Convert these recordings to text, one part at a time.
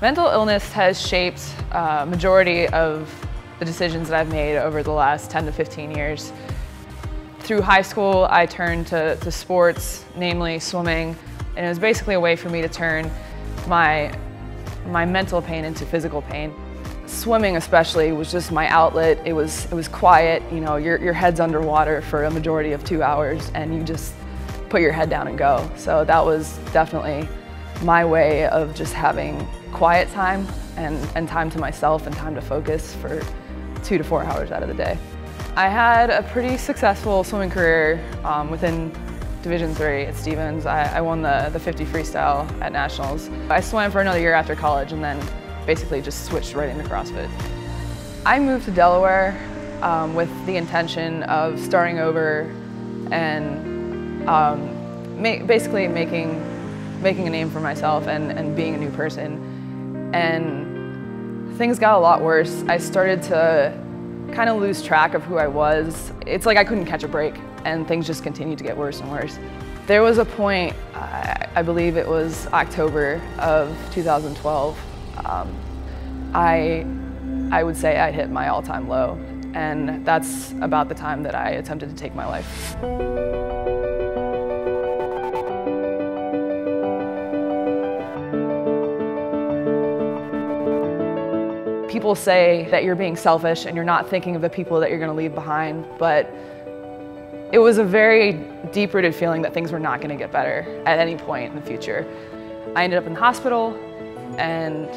Mental illness has shaped a majority of the decisions that I've made over the last 10 to 15 years. Through high school, I turned to sports, namely swimming, and it was basically a way for me to turn my mental pain into physical pain. Swimming especially was just my outlet. It was quiet, you know, your head's underwater for a majority of 2 hours and you just put your head down and go. So that was definitely my way of just having quiet time and time to myself and time to focus for 2 to 4 hours out of the day. I had a pretty successful swimming career within Division III at Stevens. I won the 50 freestyle at Nationals. I swam for another year after college and then basically just switched right into CrossFit. I moved to Delaware with the intention of starting over and basically making a name for myself and being a new person. And things got a lot worse. I started to kind of lose track of who I was. It's like I couldn't catch a break and things just continued to get worse and worse. There was a point, I believe it was October of 2012, I would say I hit my all-time low, and that's about the time that I attempted to take my life. People say that you're being selfish and you're not thinking of the people that you're going to leave behind, but it was a very deep-rooted feeling that things were not going to get better at any point in the future. I ended up in the hospital, and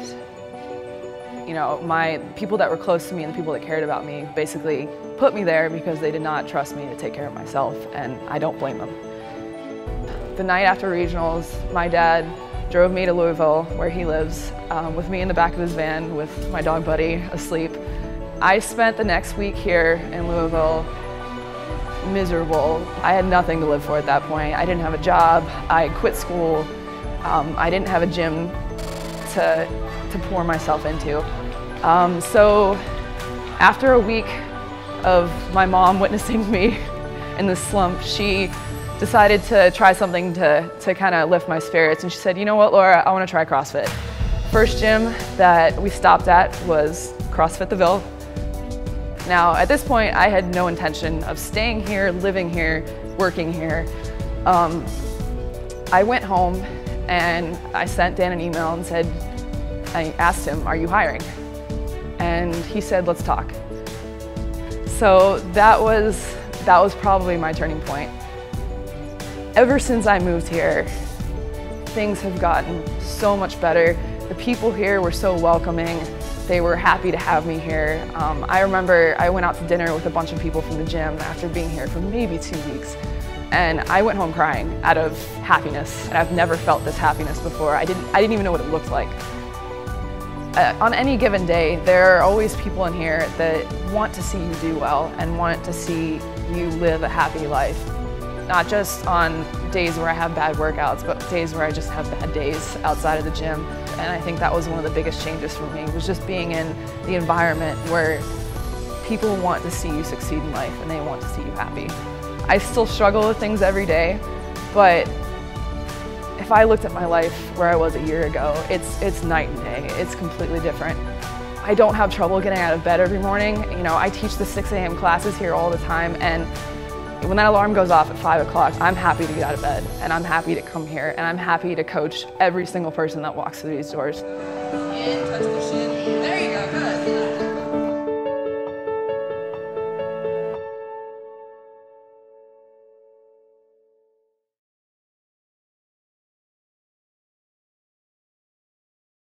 you know, my people that were close to me and the people that cared about me basically put me there because they did not trust me to take care of myself, and I don't blame them. The night after regionals, my dad drove me to Louisville, where he lives, with me in the back of his van with my dog Buddy asleep. I spent the next week here in Louisville miserable. I had nothing to live for at that point. I didn't have a job. I quit school. I didn't have a gym to pour myself into. So after a week of my mom witnessing me in this slump, she decided to try something to kind of lift my spirits, and she said, you know what, Laura, I want to try CrossFit. First gym that we stopped at was CrossFit the Ville. Now at this point I had no intention of staying here, living here, working here. I went home and I sent Dan an email and said, I asked him, are you hiring? And he said, let's talk. So that was probably my turning point. Ever since I moved here, things have gotten so much better. The people here were so welcoming. They were happy to have me here. I remember I went out to dinner with a bunch of people from the gym after being here for maybe 2 weeks. And I went home crying out of happiness. And I've never felt this happiness before. I didn't even know what it looked like. On any given day, there are always people in here that want to see you do well and want to see you live a happy life. Not just on days where I have bad workouts, but days where I just have bad days outside of the gym. And I think that was one of the biggest changes for me, was just being in the environment where people want to see you succeed in life and they want to see you happy. I still struggle with things every day, but if I looked at my life where I was a year ago, it's night and day. It's completely different. I don't have trouble getting out of bed every morning. You know, I teach the 6 a.m. classes here all the time, and when that alarm goes off at 5 o'clock, I'm happy to get out of bed, and I'm happy to come here, and I'm happy to coach every single person that walks through these doors. And touch the shin. There you go, good.